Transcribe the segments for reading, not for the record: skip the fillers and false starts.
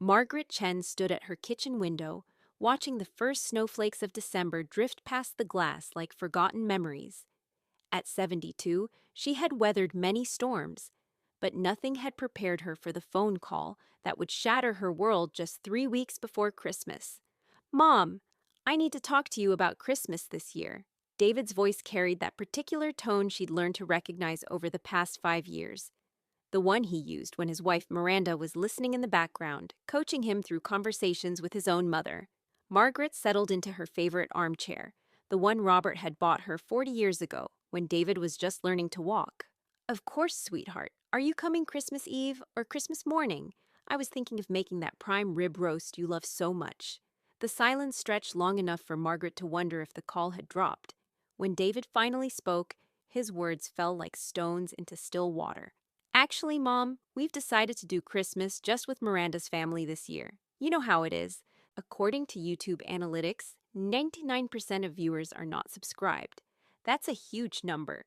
Margaret Chen stood at her kitchen window, watching the first snowflakes of December drift past the glass like forgotten memories. At 72, she had weathered many storms, but nothing had prepared her for the phone call that would shatter her world just 3 weeks before Christmas. "Mom, I need to talk to you about Christmas this year." David's voice carried that particular tone she'd learned to recognize over the past 5 years. The one he used when his wife Miranda was listening in the background, coaching him through conversations with his own mother. Margaret settled into her favorite armchair, the one Robert had bought her 40 years ago when David was just learning to walk. "Of course, sweetheart. Are you coming Christmas Eve or Christmas morning? I was thinking of making that prime rib roast you love so much." The silence stretched long enough for Margaret to wonder if the call had dropped. When David finally spoke, his words fell like stones into still water. "Actually, Mom, we've decided to do Christmas just with Miranda's family this year. You know how it is. According to YouTube analytics, 99% of viewers are not subscribed. That's a huge number.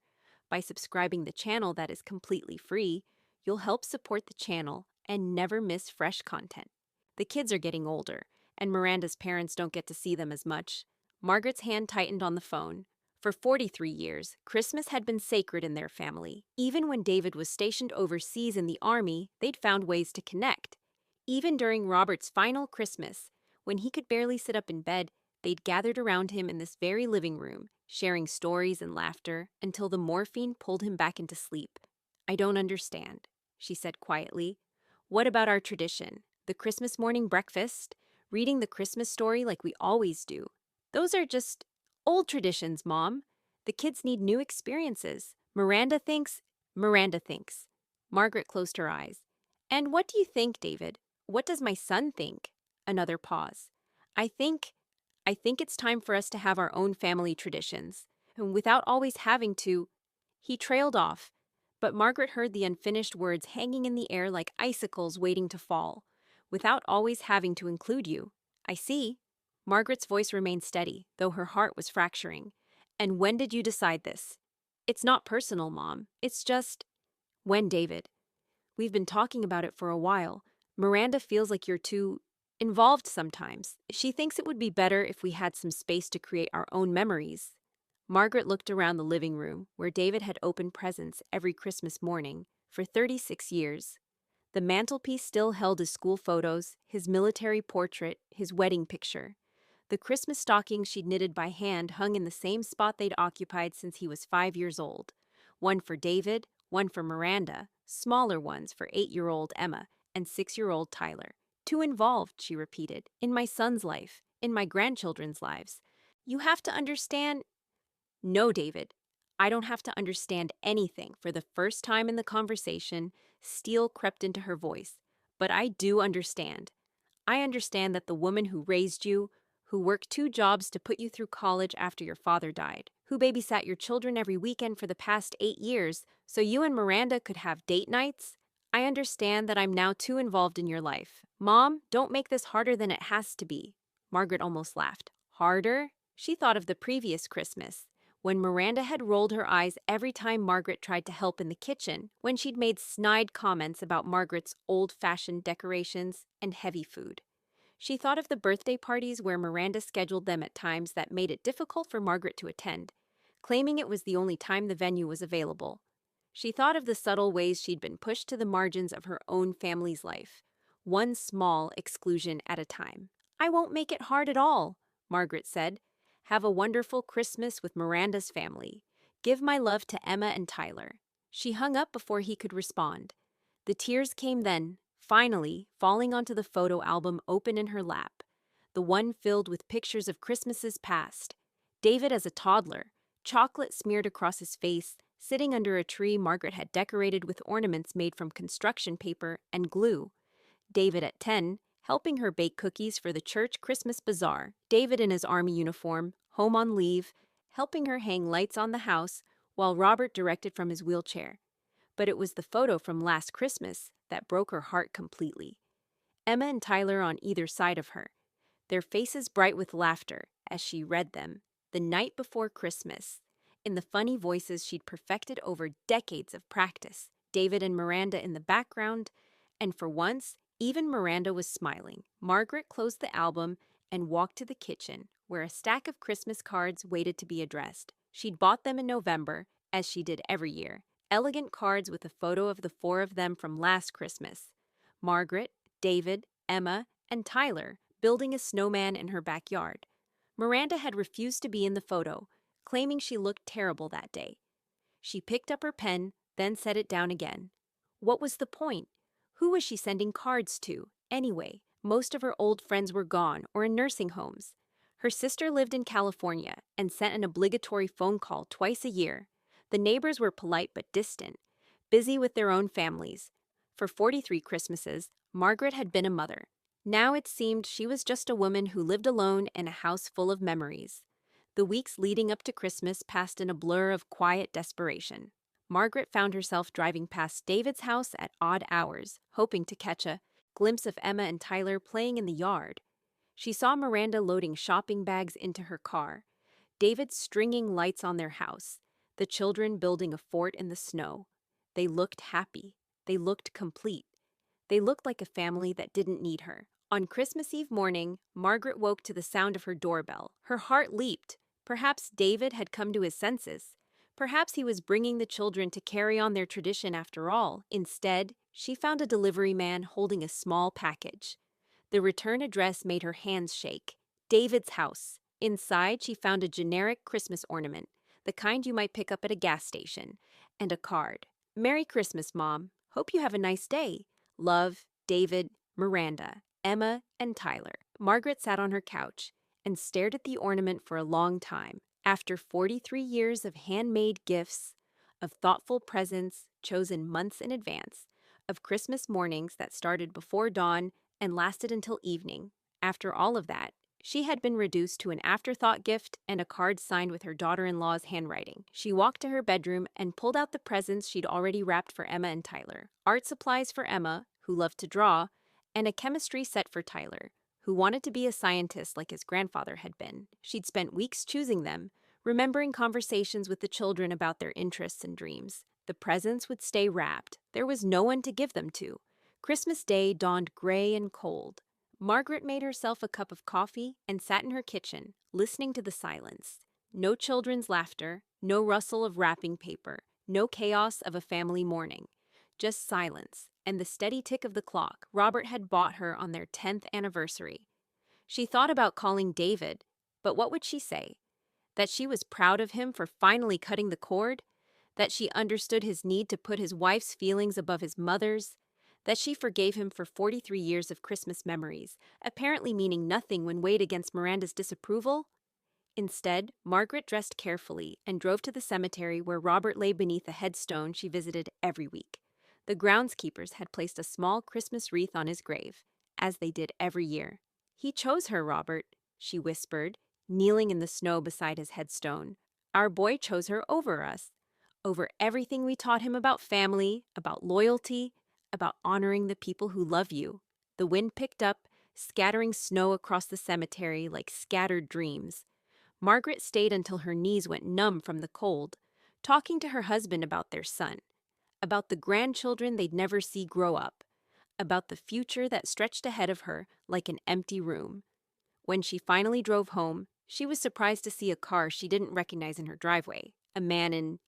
By subscribing the channel that is completely free, you'll help support the channel and never miss fresh content. The kids are getting older, and Miranda's parents don't get to see them as much." Margaret's hand tightened on the phone. For 43 years, Christmas had been sacred in their family. Even when David was stationed overseas in the army, they'd found ways to connect. Even during Robert's final Christmas, when he could barely sit up in bed, they'd gathered around him in this very living room, sharing stories and laughter until the morphine pulled him back into sleep. "I don't understand," she said quietly. "What about our tradition? The Christmas morning breakfast? Reading the Christmas story like we always do? Those are just old traditions, Mom. The kids need new experiences. Miranda thinks. Margaret closed her eyes. "And what do you think, David? What does my son think?" Another pause. I think it's time for us to have our own family traditions, and without always having to." He trailed off, but Margaret heard the unfinished words hanging in the air like icicles waiting to fall. "Without always having to include you." "I see." Margaret's voice remained steady, though her heart was fracturing. "And when did you decide this?" "It's not personal, Mom. It's just—" "When, David?" "We've been talking about it for a while. Miranda feels like you're too involved sometimes. She thinks it would be better if we had some space to create our own memories." Margaret looked around the living room, where David had opened presents every Christmas morning for 36 years. The mantelpiece still held his school photos, his military portrait, his wedding picture. The Christmas stockings she'd knitted by hand hung in the same spot they'd occupied since he was 5 years old. One for David, one for Miranda, smaller ones for 8-year-old Emma and 6-year-old Tyler. "Too involved," she repeated, "in my son's life, in my grandchildren's lives. You have to understand—" "No, David, I don't have to understand anything." For the first time in the conversation, steel crept into her voice. "But I do understand. I understand that the woman who raised you, who worked 2 jobs to put you through college after your father died, who babysat your children every weekend for the past 8 years so you and Miranda could have date nights, I understand that I'm now too involved in your life. Mom, don't make this harder than it has to be." Margaret almost laughed. Harder? She thought of the previous Christmas, when Miranda had rolled her eyes every time Margaret tried to help in the kitchen, when she'd made snide comments about Margaret's old-fashioned decorations and heavy food. She thought of the birthday parties where Miranda scheduled them at times that made it difficult for Margaret to attend, claiming it was the only time the venue was available. She thought of the subtle ways she'd been pushed to the margins of her own family's life, one small exclusion at a time. "I won't make it hard at all," Margaret said. "Have a wonderful Christmas with Miranda's family. Give my love to Emma and Tyler." She hung up before he could respond. The tears came then, finally falling onto the photo album open in her lap, the one filled with pictures of Christmases past. David as a toddler, chocolate smeared across his face, sitting under a tree Margaret had decorated with ornaments made from construction paper and glue. David at 10, helping her bake cookies for the church Christmas bazaar. David in his army uniform, home on leave, helping her hang lights on the house while Robert directed from his wheelchair. But it was the photo from last Christmas that broke her heart completely. Emma and Tyler on either side of her, their faces bright with laughter as she read them, the night before Christmas, in the funny voices she'd perfected over decades of practice. David and Miranda in the background, and for once, Even Miranda was smiling. Margaret closed the album and walked to the kitchen, where a stack of Christmas cards waited to be addressed. She'd bought them in November, as she did every year. Elegant cards with a photo of the four of them from last Christmas: Margaret, David, Emma, and Tyler, building a snowman in her backyard. Miranda had refused to be in the photo, claiming she looked terrible that day. She picked up her pen, then set it down again. What was the point? Who was she sending cards to, anyway? Most of her old friends were gone or in nursing homes. Her sister lived in California and sent an obligatory phone call twice a year. The neighbors were polite but distant, busy with their own families. For 43 Christmases, Margaret had been a mother. Now it seemed she was just a woman who lived alone in a house full of memories. The weeks leading up to Christmas passed in a blur of quiet desperation. Margaret found herself driving past David's house at odd hours, hoping to catch a glimpse of Emma and Tyler playing in the yard. She saw Miranda loading shopping bags into her car, David stringing lights on their house, the children building a fort in the snow. They looked happy. They looked complete. They looked like a family that didn't need her. On Christmas Eve morning, Margaret woke to the sound of her doorbell. Her heart leaped. Perhaps David had come to his senses. Perhaps he was bringing the children to carry on their tradition after all. Instead, she found a delivery man holding a small package. The return address made her hands shake. David's house. Inside, she found a generic Christmas ornament, the kind you might pick up at a gas station, and a card. "Merry Christmas, Mom. Hope you have a nice day. Love, David, Miranda, Emma, and Tyler." Margaret sat on her couch and stared at the ornament for a long time. After 43 years of handmade gifts, of thoughtful presents chosen months in advance, of Christmas mornings that started before dawn and lasted until evening, after all of that, she had been reduced to an afterthought gift and a card signed with her daughter-in-law's handwriting. She walked to her bedroom and pulled out the presents she'd already wrapped for Emma and Tyler. Art supplies for Emma, who loved to draw, and a chemistry set for Tyler, who wanted to be a scientist like his grandfather had been. She'd spent weeks choosing them, remembering conversations with the children about their interests and dreams. The presents would stay wrapped. There was no one to give them to. Christmas Day dawned gray and cold. Margaret made herself a cup of coffee and sat in her kitchen, listening to the silence. No children's laughter, no rustle of wrapping paper, no chaos of a family mourning. Just silence and the steady tick of the clock Robert had bought her on their 10th anniversary. She thought about calling David, but what would she say? That she was proud of him for finally cutting the cord? That she understood his need to put his wife's feelings above his mother's? That she forgave him for 43 years of Christmas memories, apparently meaning nothing when weighed against Miranda's disapproval? Instead, Margaret dressed carefully and drove to the cemetery where Robert lay beneath a headstone she visited every week. The groundskeepers had placed a small Christmas wreath on his grave, as they did every year. "He chose her, Robert," she whispered, kneeling in the snow beside his headstone. "Our boy chose her over us, over everything we taught him about family, about loyalty, about honoring the people who love you." The wind picked up, scattering snow across the cemetery like scattered dreams. Margaret stayed until her knees went numb from the cold, talking to her husband about their son, about the grandchildren they'd never see grow up, about the future that stretched ahead of her like an empty room. When she finally drove home, she was surprised to see a car she didn't recognize in her driveway. A man in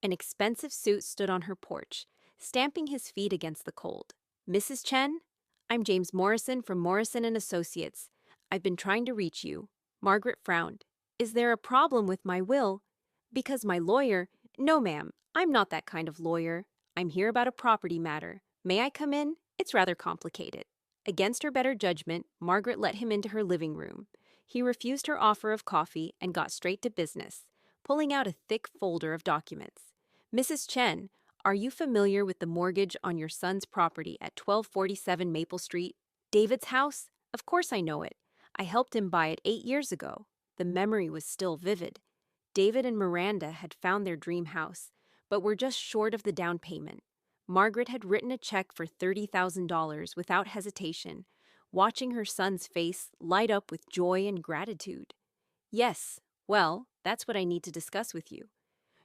an expensive suit stood on her porch, stamping his feet against the cold. "Mrs. Chen? I'm James Morrison from Morrison and Associates. I've been trying to reach you." Margaret frowned. "Is there a problem with my will? Because my lawyer—" "No, ma'am, I'm not that kind of lawyer. I'm here about a property matter. May I come in? It's rather complicated." Against her better judgment, Margaret let him into her living room. He refused her offer of coffee and got straight to business, pulling out a thick folder of documents. "Mrs. Chen, are you familiar with the mortgage on your son's property at 1247 Maple Street? David's house? Of course I know it. I helped him buy it 8 years ago." The memory was still vivid. David and Miranda had found their dream house, but were just short of the down payment. Margaret had written a check for $30,000 without hesitation, watching her son's face light up with joy and gratitude. "Yes, well, that's what I need to discuss with you.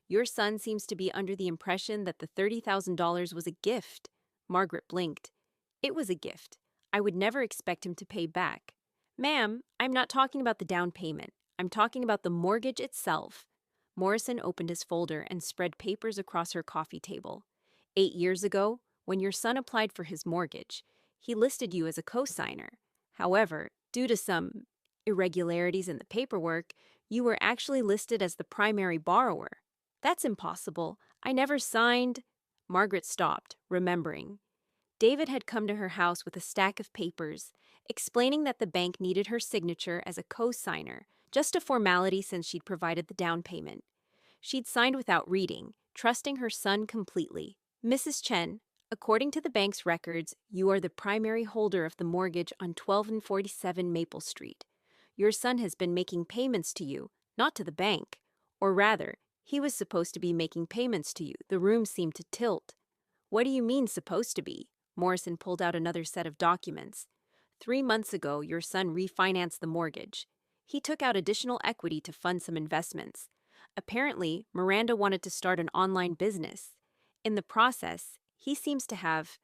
Your son seems to be under the impression that the $30,000 was a gift." Margaret blinked. "It was a gift. I would never expect him to pay back. Ma'am, I'm not talking about the down payment. I'm talking about the mortgage itself. Morrison opened his folder and spread papers across her coffee table. 8 years ago, when your son applied for his mortgage, he listed you as a co-signer. However, due to some irregularities in the paperwork, you were actually listed as the primary borrower. That's impossible. I never signed. Margaret stopped, remembering. David had come to her house with a stack of papers, explaining that the bank needed her signature as a co-signer, just a formality since she'd provided the down payment. She'd signed without reading, trusting her son completely. Mrs. Chen, according to the bank's records, you are the primary holder of the mortgage on 12 and 47 Maple Street. Your son has been making payments to you, not to the bank. Or rather, he was supposed to be making payments to you. The room seemed to tilt. What do you mean, supposed to be? Morrison pulled out another set of documents. 3 months ago, your son refinanced the mortgage. He took out additional equity to fund some investments. Apparently, Miranda wanted to start an online business. In the process, he seems to have,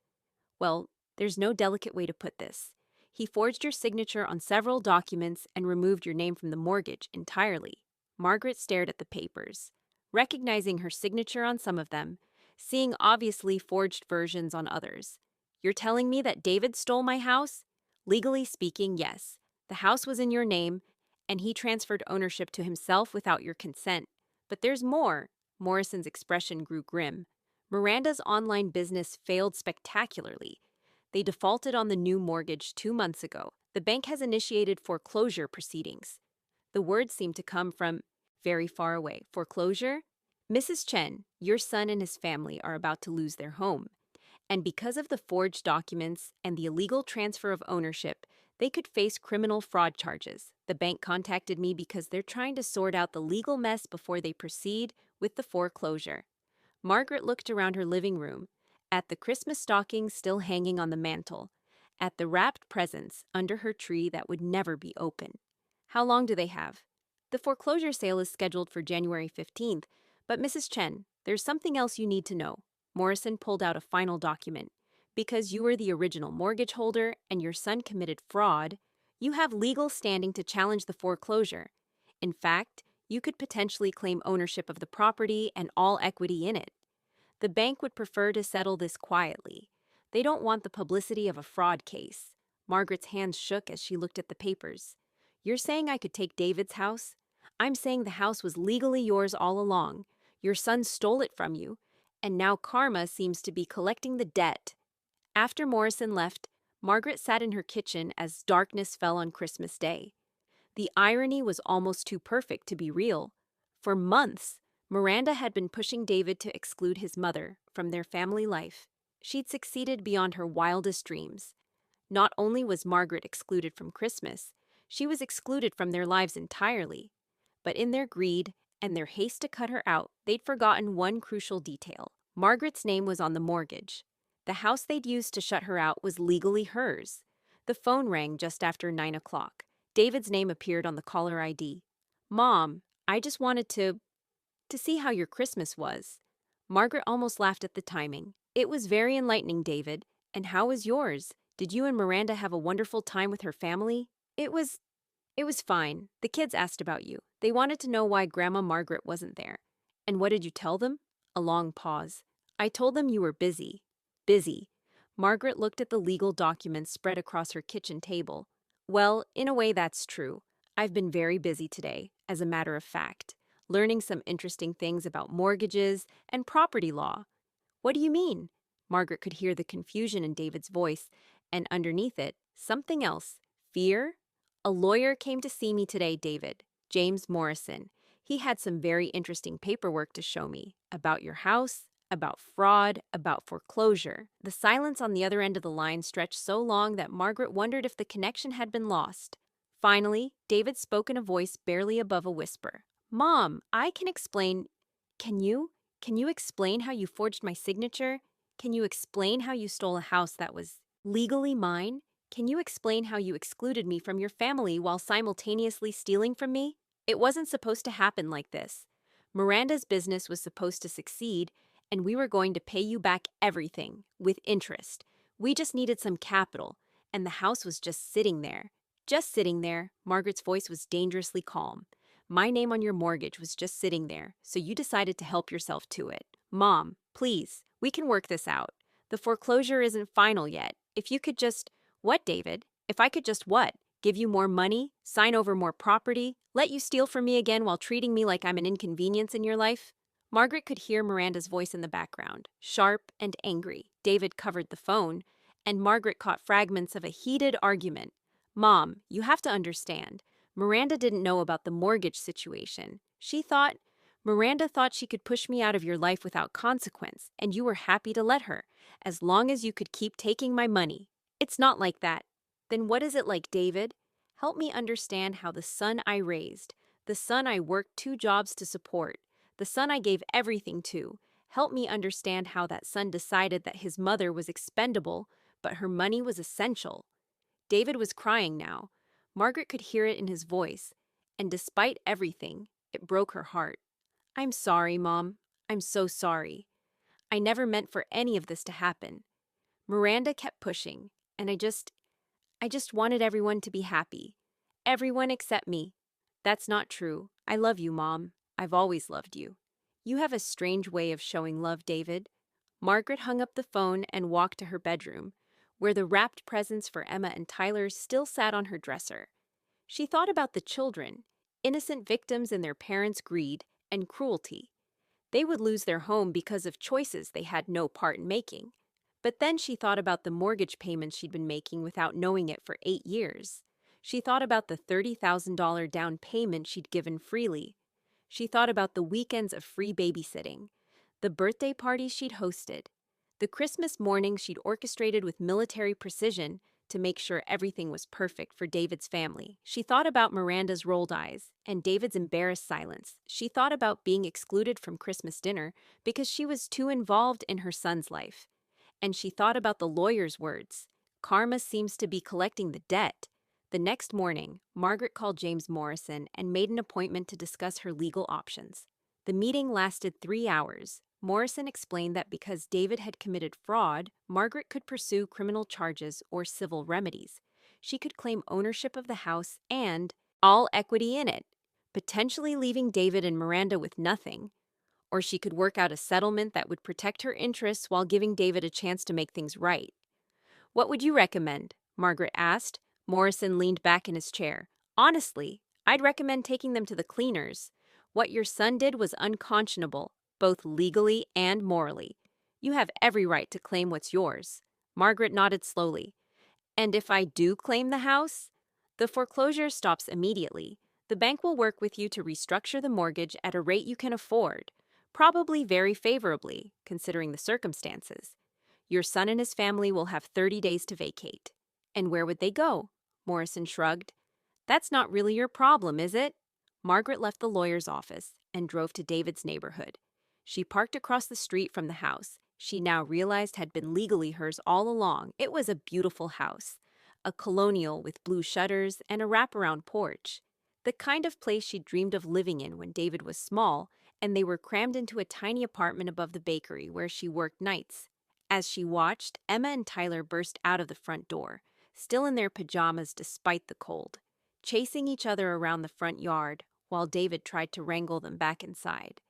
well, there's no delicate way to put this. He forged your signature on several documents and removed your name from the mortgage entirely. Margaret stared at the papers, recognizing her signature on some of them, seeing obviously forged versions on others. You're telling me that David stole my house? Legally speaking, yes. The house was in your name, and he transferred ownership to himself without your consent. But there's more. Morrison's expression grew grim. Miranda's online business failed spectacularly. They defaulted on the new mortgage 2 months ago. The bank has initiated foreclosure proceedings. The words seemed to come from very far away. Foreclosure? Mrs. Chen, your son and his family are about to lose their home. And because of the forged documents and the illegal transfer of ownership, they could face criminal fraud charges. The bank contacted me because they're trying to sort out the legal mess before they proceed with the foreclosure. Margaret looked around her living room, at the Christmas stockings still hanging on the mantel, at the wrapped presents under her tree that would never be open. How long do they have? The foreclosure sale is scheduled for January 15th, but Mrs. Chen, there's something else you need to know. Morrison pulled out a final document. Because you were the original mortgage holder and your son committed fraud, you have legal standing to challenge the foreclosure. In fact, you could potentially claim ownership of the property and all equity in it. The bank would prefer to settle this quietly. They don't want the publicity of a fraud case. Margaret's hands shook as she looked at the papers. You're saying I could take David's house? I'm saying the house was legally yours all along. Your son stole it from you, and now karma seems to be collecting the debt. After Morrison left, Margaret sat in her kitchen as darkness fell on Christmas Day. The irony was almost too perfect to be real. For months, Miranda had been pushing David to exclude his mother from their family life. She'd succeeded beyond her wildest dreams. Not only was Margaret excluded from Christmas, she was excluded from their lives entirely. But in their greed and their haste to cut her out, they'd forgotten one crucial detail. Margaret's name was on the mortgage. The house they'd used to shut her out was legally hers. The phone rang just after 9 o'clock. David's name appeared on the caller ID. Mom, I just wanted to see how your Christmas was. Margaret almost laughed at the timing. It was very enlightening, David. And how was yours? Did you and Miranda have a wonderful time with her family? It was fine. The kids asked about you. They wanted to know why Grandma Margaret wasn't there. And what did you tell them? A long pause. I told them you were busy. Busy. Margaret looked at the legal documents spread across her kitchen table. Well, in a way that's true. I've been very busy today, as a matter of fact, learning some interesting things about mortgages and property law. What do you mean? Margaret could hear the confusion in David's voice, and underneath it, something else. Fear? A lawyer came to see me today, David. James Morrison. He had some very interesting paperwork to show me about your house, about fraud, about foreclosure. The silence on the other end of the line stretched so long that Margaret wondered if the connection had been lost. Finally, David spoke in a voice barely above a whisper. Mom, I can explain. Can you? Can you explain how you forged my signature? Can you explain how you stole a house that was legally mine? Can you explain how you excluded me from your family while simultaneously stealing from me? It wasn't supposed to happen like this. Miranda's business was supposed to succeed, and we were going to pay you back everything, with interest. We just needed some capital, and the house was just sitting there. Just sitting there. Margaret's voice was dangerously calm. My name on your mortgage was just sitting there, so you decided to help yourself to it. Mom, please, we can work this out. The foreclosure isn't final yet. If you could just… What, David? If I could just what? Give you more money? Sign over more property? Let you steal from me again while treating me like I'm an inconvenience in your life? Margaret could hear Miranda's voice in the background, sharp and angry. David covered the phone, and Margaret caught fragments of a heated argument. Mom, you have to understand. Miranda didn't know about the mortgage situation. Miranda thought she could push me out of your life without consequence, and you were happy to let her, as long as you could keep taking my money. It's not like that. Then what is it like, David? Help me understand how the son I raised, the son I worked 2 jobs to support, the son I gave everything to, help me understand how that son decided that his mother was expendable, but her money was essential. David was crying now. Margaret could hear it in his voice, and despite everything, it broke her heart. I'm sorry, Mom. I'm so sorry. I never meant for any of this to happen. Miranda kept pushing, and I just wanted everyone to be happy. Everyone except me. That's not true. I love you, Mom. I've always loved you. You have a strange way of showing love, David. Margaret hung up the phone and walked to her bedroom, where the wrapped presents for Emma and Tyler still sat on her dresser. She thought about the children, innocent victims in their parents' greed and cruelty. They would lose their home because of choices they had no part in making. But then she thought about the mortgage payments she'd been making without knowing it for 8 years. She thought about the $30,000 down payment she'd given freely. She thought about the weekends of free babysitting, the birthday parties she'd hosted, the Christmas mornings she'd orchestrated with military precision to make sure everything was perfect for David's family. She thought about Miranda's rolled eyes and David's embarrassed silence. She thought about being excluded from Christmas dinner because she was too involved in her son's life. And she thought about the lawyer's words. Karma seems to be collecting the debt. The next morning, Margaret called James Morrison and made an appointment to discuss her legal options. The meeting lasted 3 hours. Morrison explained that because David had committed fraud, Margaret could pursue criminal charges or civil remedies. She could claim ownership of the house and all equity in it, potentially leaving David and Miranda with nothing. Or she could work out a settlement that would protect her interests while giving David a chance to make things right. What would you recommend? Margaret asked. Morrison leaned back in his chair. Honestly, I'd recommend taking them to the cleaners. What your son did was unconscionable, both legally and morally. You have every right to claim what's yours. Margaret nodded slowly. And if I do claim the house? The foreclosure stops immediately. The bank will work with you to restructure the mortgage at a rate you can afford, probably very favorably, considering the circumstances. Your son and his family will have 30 days to vacate. And where would they go? Morrison shrugged. That's not really your problem, is it? Margaret left the lawyer's office and drove to David's neighborhood. She parked across the street from the house she now realized had been legally hers all along. It was a beautiful house, a colonial with blue shutters and a wraparound porch. The kind of place she dreamed of living in when David was small, and they were crammed into a tiny apartment above the bakery where she worked nights. As she watched, Emma and Tyler burst out of the front door, still in their pajamas despite the cold, chasing each other around the front yard while David tried to wrangle them back inside.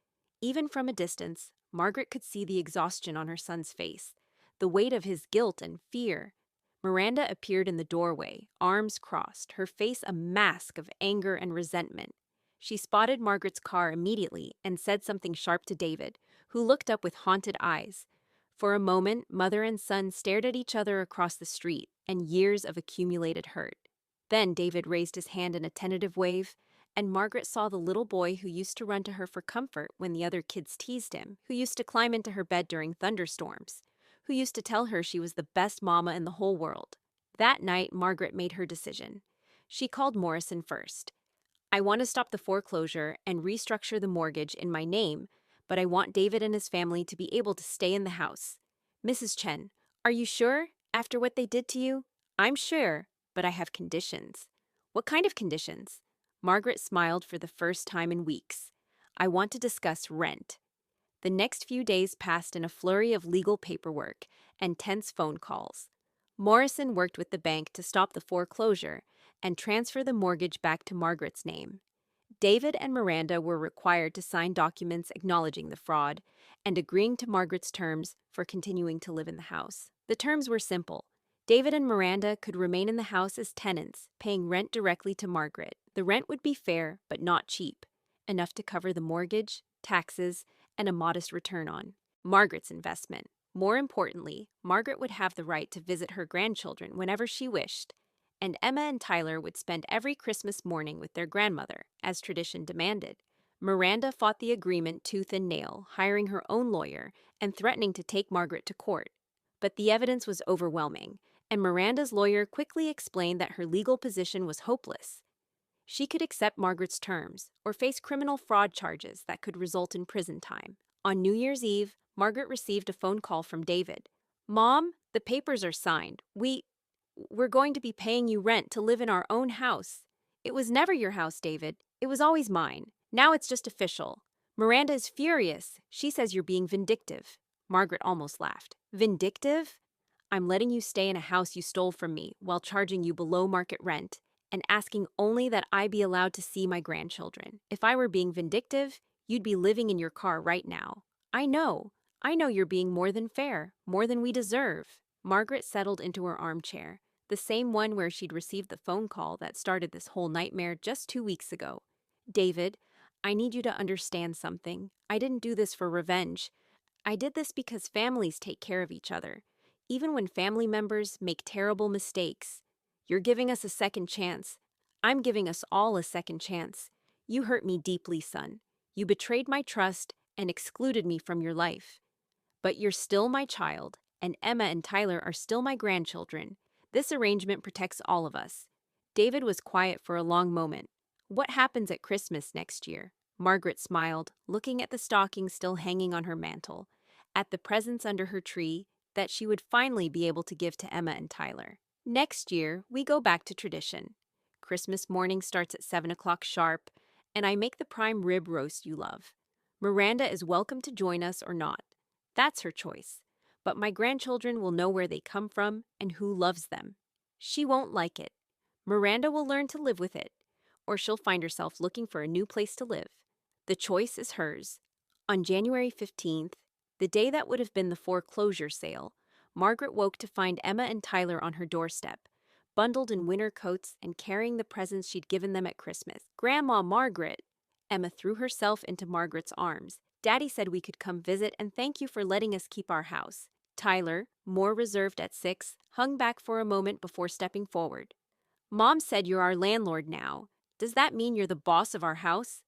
Even from a distance, Margaret could see the exhaustion on her son's face, the weight of his guilt and fear. Miranda appeared in the doorway, arms crossed, her face a mask of anger and resentment. She spotted Margaret's car immediately and said something sharp to David, who looked up with haunted eyes. For a moment, mother and son stared at each other across the street, and years of accumulated hurt. Then David raised his hand in a tentative wave, and Margaret saw the little boy who used to run to her for comfort when the other kids teased him, who used to climb into her bed during thunderstorms, who used to tell her she was the best mama in the whole world. That night, Margaret made her decision. She called Morrison first. I want to stop the foreclosure and restructure the mortgage in my name, but I want David and his family to be able to stay in the house. Mrs. Chen, are you sure? After what they did to you? I'm sure, but I have conditions. What kind of conditions? Margaret smiled for the first time in weeks. I want to discuss rent. The next few days passed in a flurry of legal paperwork and tense phone calls. Morrison worked with the bank to stop the foreclosure and transfer the mortgage back to Margaret's name. David and Miranda were required to sign documents acknowledging the fraud and agreeing to Margaret's terms for continuing to live in the house. The terms were simple. David and Miranda could remain in the house as tenants, paying rent directly to Margaret. The rent would be fair, but not cheap, enough to cover the mortgage, taxes, and a modest return on Margaret's investment. More importantly, Margaret would have the right to visit her grandchildren whenever she wished, and Emma and Tyler would spend every Christmas morning with their grandmother, as tradition demanded. Miranda fought the agreement tooth and nail, hiring her own lawyer and threatening to take Margaret to court. But the evidence was overwhelming, and Miranda's lawyer quickly explained that her legal position was hopeless. She could accept Margaret's terms or face criminal fraud charges that could result in prison time. On New Year's Eve, Margaret received a phone call from David. "Mom, the papers are signed. We're going to be paying you rent to live in our own house." "It was never your house, David. It was always mine. Now it's just official." Miranda is furious. She says you're being vindictive. Margaret almost laughed. "Vindictive? I'm letting you stay in a house you stole from me while charging you below market rent and asking only that I be allowed to see my grandchildren. If I were being vindictive, you'd be living in your car right now. I know you're being more than fair, more than we deserve." Margaret settled into her armchair, the same one where she'd received the phone call that started this whole nightmare just 2 weeks ago. "David, I need you to understand something. I didn't do this for revenge. I did this because families take care of each other, even when family members make terrible mistakes. You're giving us a second chance. I'm giving us all a second chance. You hurt me deeply, son. You betrayed my trust and excluded me from your life. But you're still my child, and Emma and Tyler are still my grandchildren. This arrangement protects all of us." David was quiet for a long moment. "What happens at Christmas next year?" Margaret smiled, looking at the stocking still hanging on her mantel, at the presents under her tree that she would finally be able to give to Emma and Tyler. "Next year, we go back to tradition. Christmas morning starts at 7 o'clock sharp, and I make the prime rib roast you love. Miranda is welcome to join us or not. That's her choice. But my grandchildren will know where they come from and who loves them. She won't like it. Miranda will learn to live with it, or she'll find herself looking for a new place to live. The choice is hers." On January 15th, the day that would have been the foreclosure sale, Margaret woke to find Emma and Tyler on her doorstep, bundled in winter coats and carrying the presents she'd given them at Christmas. "Grandma Margaret!" Emma threw herself into Margaret's arms. "Daddy said we could come visit and thank you for letting us keep our house." Tyler, more reserved at 6, hung back for a moment before stepping forward. "Mom said you're our landlord now. Does that mean you're the boss of our house?"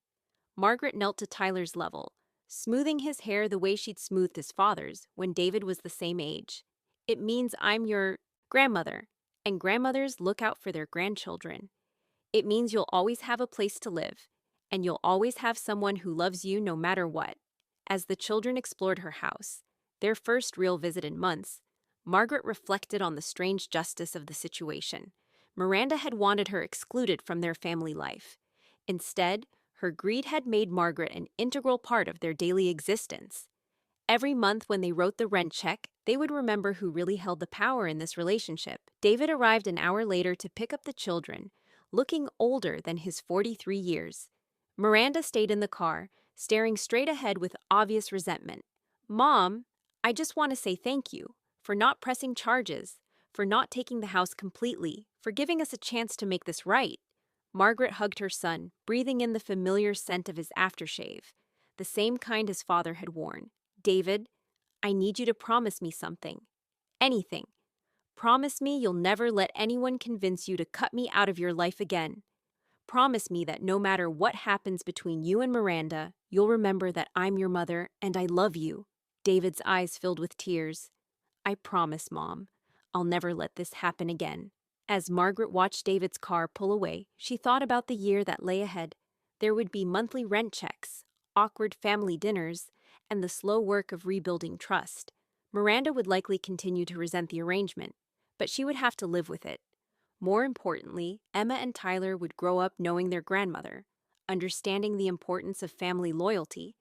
Margaret knelt to Tyler's level, smoothing his hair the way she'd smoothed his father's when David was the same age. "It means I'm your grandmother, and grandmothers look out for their grandchildren. It means you'll always have a place to live, and you'll always have someone who loves you no matter what." As the children explored her house, their first real visit in months, Margaret reflected on the strange justice of the situation. Miranda had wanted her excluded from their family life. Instead, her greed had made Margaret an integral part of their daily existence. Every month when they wrote the rent check, they would remember who really held the power in this relationship. David arrived an hour later to pick up the children, looking older than his 43 years. Miranda stayed in the car, staring straight ahead with obvious resentment. "Mom, I just want to say thank you for not pressing charges, for not taking the house completely, for giving us a chance to make this right." Margaret hugged her son, breathing in the familiar scent of his aftershave, the same kind his father had worn. "David, I need you to promise me something. Anything. Promise me you'll never let anyone convince you to cut me out of your life again. Promise me that no matter what happens between you and Miranda, you'll remember that I'm your mother and I love you." David's eyes filled with tears. "I promise, Mom. I'll never let this happen again." As Margaret watched David's car pull away, she thought about the year that lay ahead. There would be monthly rent checks, awkward family dinners, and the slow work of rebuilding trust. Miranda would likely continue to resent the arrangement, but she would have to live with it. More importantly, Emma and Tyler would grow up knowing their grandmother, understanding the importance of family loyalty,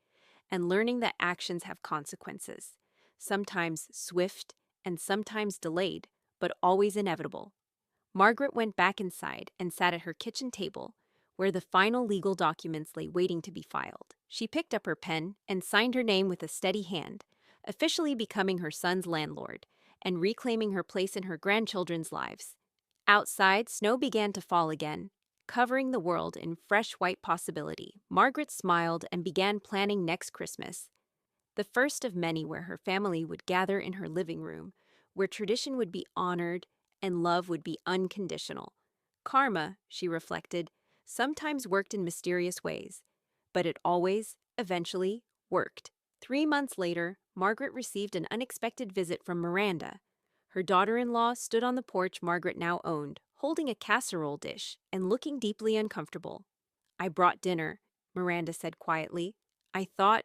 and learning that actions have consequences, sometimes swift and sometimes delayed, but always inevitable. Margaret went back inside and sat at her kitchen table, where the final legal documents lay waiting to be filed. She picked up her pen and signed her name with a steady hand, officially becoming her son's landlord and reclaiming her place in her grandchildren's lives. Outside, snow began to fall again, covering the world in fresh white possibility. Margaret smiled and began planning next Christmas, the first of many where her family would gather in her living room, where tradition would be honored and love would be unconditional. Karma, she reflected, sometimes worked in mysterious ways, but it always, eventually, worked. 3 months later, Margaret received an unexpected visit from Miranda. Her daughter-in-law stood on the porch Margaret now owned, holding a casserole dish and looking deeply uncomfortable. "I brought dinner," Miranda said quietly. I thought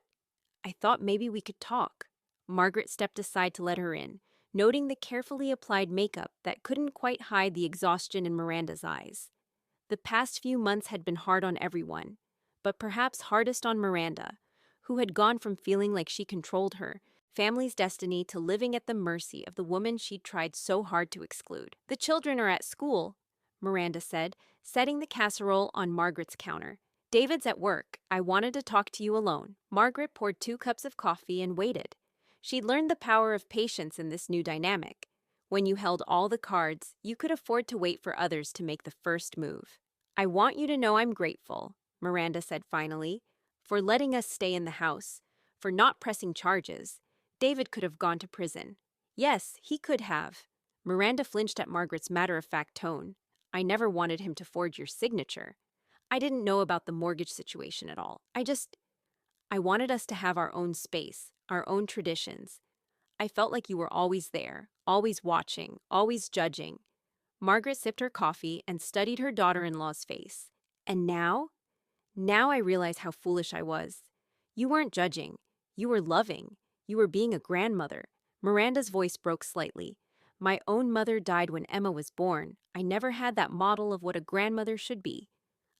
maybe we could talk." Margaret stepped aside to let her in, noting the carefully applied makeup that couldn't quite hide the exhaustion in Miranda's eyes. The past few months had been hard on everyone, but perhaps hardest on Miranda, who had gone from feeling like she controlled her family's destiny to living at the mercy of the woman she'd tried so hard to exclude. "The children are at school," Miranda said, setting the casserole on Margaret's counter. "David's at work. I wanted to talk to you alone." Margaret poured 2 cups of coffee and waited. She'd learned the power of patience in this new dynamic. When you held all the cards, you could afford to wait for others to make the first move. "I want you to know I'm grateful," Miranda said finally, "for letting us stay in the house, for not pressing charges. David could have gone to prison." "Yes, he could have." Miranda flinched at Margaret's matter-of-fact tone. "I never wanted him to forge your signature. I didn't know about the mortgage situation at all. I wanted us to have our own space, our own traditions. I felt like you were always there, always watching, always judging." Margaret sipped her coffee and studied her daughter-in-law's face. "And now? Now I realize how foolish I was. You weren't judging. You were loving. You were being a grandmother." Miranda's voice broke slightly. "My own mother died when Emma was born. I never had that model of what a grandmother should be.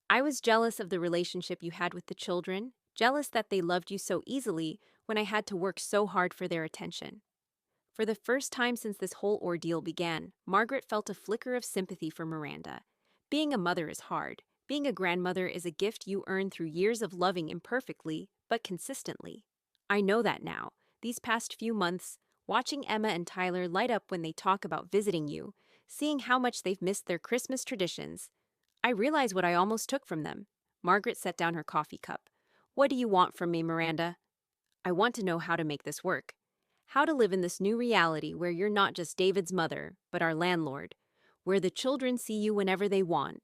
I was jealous of the relationship you had with the children, jealous that they loved you so easily when I had to work so hard for their attention." For the first time since this whole ordeal began, Margaret felt a flicker of sympathy for Miranda. Being a mother is hard. Being a grandmother is a gift you earn through years of loving imperfectly, but consistently. "I know that now. These past few months, watching Emma and Tyler light up when they talk about visiting you, seeing how much they've missed their Christmas traditions, I realize what I almost took from them." Margaret set down her coffee cup. "What do you want from me, Miranda?" "I want to know how to make this work. How to live in this new reality where you're not just David's mother, but our landlord. Where the children see you whenever they want.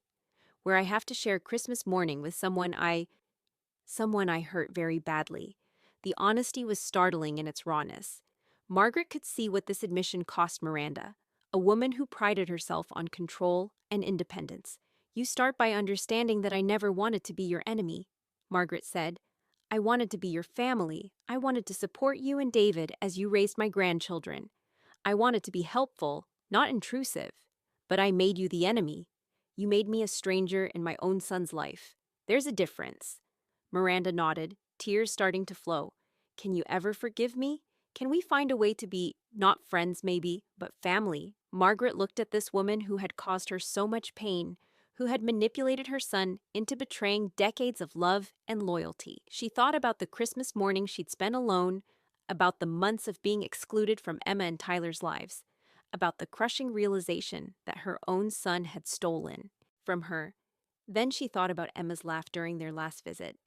Where I have to share Christmas morning with someone I hurt very badly." The honesty was startling in its rawness. Margaret could see what this admission cost Miranda, a woman who prided herself on control and independence. "You start by understanding that I never wanted to be your enemy," Margaret said. "I wanted to be your family. I wanted to support you and David as you raised my grandchildren. I wanted to be helpful, not intrusive. But I made you the enemy. You made me a stranger in my own son's life. There's a difference." Miranda nodded, tears starting to flow. "Can you ever forgive me? Can we find a way to be, not friends maybe, but family?" Margaret looked at this woman who had caused her so much pain, who had manipulated her son into betraying decades of love and loyalty. She thought about the Christmas morning she'd spent alone, about the months of being excluded from Emma and Tyler's lives, about the crushing realization that her own son had stolen from her. Then she thought about Emma's laugh during their last visit,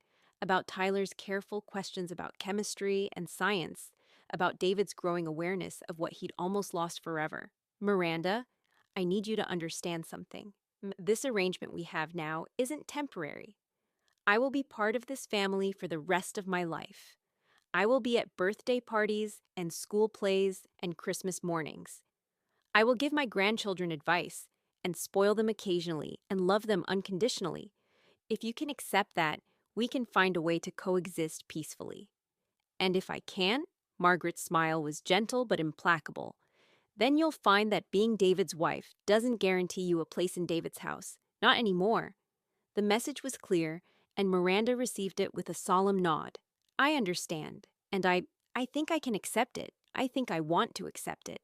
about Tyler's careful questions about chemistry and science, about David's growing awareness of what he'd almost lost forever. "Miranda, I need you to understand something. This arrangement we have now isn't temporary. I will be part of this family for the rest of my life. I will be at birthday parties and school plays and Christmas mornings. I will give my grandchildren advice and spoil them occasionally and love them unconditionally. If you can accept that, we can find a way to coexist peacefully. And if I can't," Margaret's smile was gentle but implacable, "then you'll find that being David's wife doesn't guarantee you a place in David's house. Not anymore." The message was clear, and Miranda received it with a solemn nod. "I understand, and I think I can accept it. I think I want to accept it."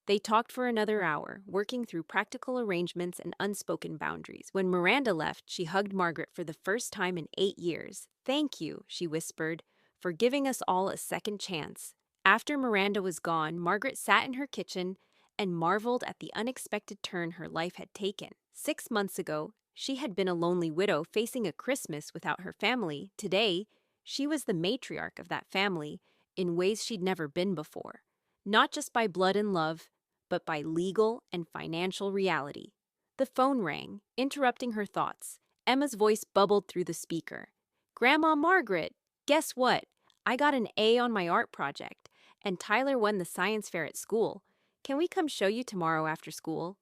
They talked for another hour, working through practical arrangements and unspoken boundaries. When Miranda left, she hugged Margaret for the first time in 8 years. "Thank you," she whispered, "for giving us all a second chance." After Miranda was gone, Margaret sat in her kitchen and marveled at the unexpected turn her life had taken. 6 months ago, she had been a lonely widow facing a Christmas without her family. Today, she was the matriarch of that family in ways she'd never been before. Not just by blood and love, but by legal and financial reality. The phone rang, interrupting her thoughts. Emma's voice bubbled through the speaker. "Grandma Margaret, guess what? I got an A on my art project, and Tyler won the science fair at school. Can we come show you tomorrow after school?"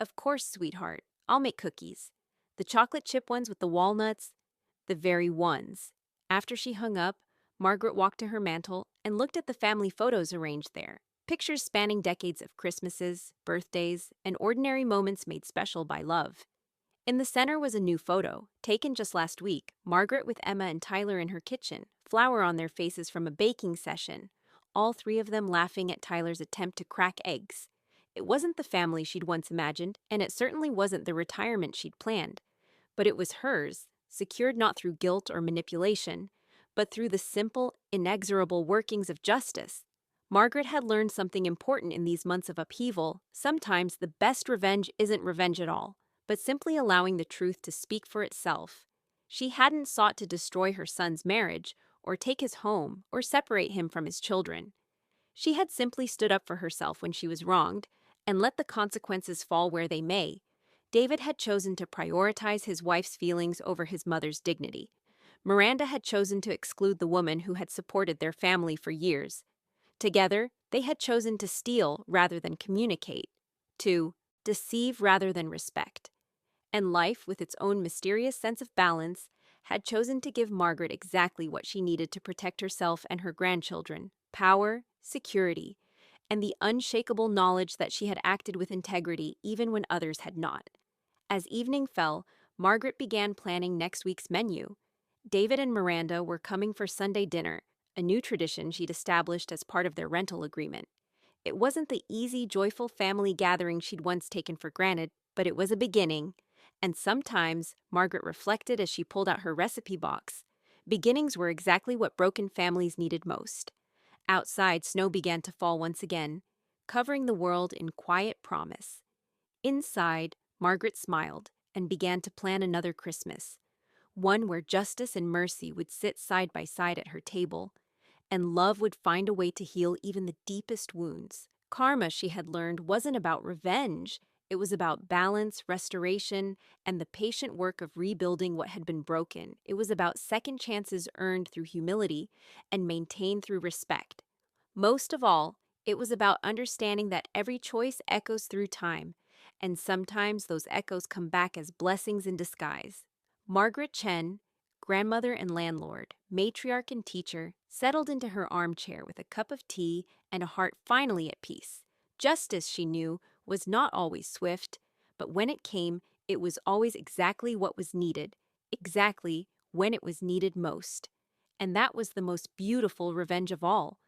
"Of course, sweetheart. I'll make cookies. The chocolate chip ones with the walnuts?" "The very ones." After she hung up, Margaret walked to her mantel and looked at the family photos arranged there. Pictures spanning decades of Christmases, birthdays, and ordinary moments made special by love. In the center was a new photo, taken just last week, Margaret with Emma and Tyler in her kitchen, flour on their faces from a baking session, all three of them laughing at Tyler's attempt to crack eggs. It wasn't the family she'd once imagined, and it certainly wasn't the retirement she'd planned. But it was hers, secured not through guilt or manipulation, but through the simple, inexorable workings of justice. Margaret had learned something important in these months of upheaval. Sometimes the best revenge isn't revenge at all, but simply allowing the truth to speak for itself. She hadn't sought to destroy her son's marriage, or take his home, or separate him from his children. She had simply stood up for herself when she was wronged, and let the consequences fall where they may. David had chosen to prioritize his wife's feelings over his mother's dignity. Miranda had chosen to exclude the woman who had supported their family for years. Together, they had chosen to steal rather than communicate, to deceive rather than respect. And life, with its own mysterious sense of balance, had chosen to give Margaret exactly what she needed to protect herself and her grandchildren: power, security, and the unshakable knowledge that she had acted with integrity even when others had not. As evening fell, Margaret began planning next week's menu. David and Miranda were coming for Sunday dinner, a new tradition she'd established as part of their rental agreement. It wasn't the easy, joyful family gathering she'd once taken for granted, but it was a beginning. And sometimes, Margaret reflected as she pulled out her recipe box, beginnings were exactly what broken families needed most. Outside, snow began to fall once again, covering the world in quiet promise. Inside, Margaret smiled and began to plan another Christmas, one where justice and mercy would sit side by side at her table, and love would find a way to heal even the deepest wounds. Karma, she had learned, wasn't about revenge. It was about balance, restoration, and the patient work of rebuilding what had been broken. It was about second chances earned through humility and maintained through respect. Most of all, it was about understanding that every choice echoes through time, and sometimes those echoes come back as blessings in disguise. Margaret Chen, grandmother and landlord, matriarch and teacher, settled into her armchair with a cup of tea and a heart finally at peace. Justice, she knew, was not always swift, but when it came, it was always exactly what was needed, exactly when it was needed most. And that was the most beautiful revenge of all,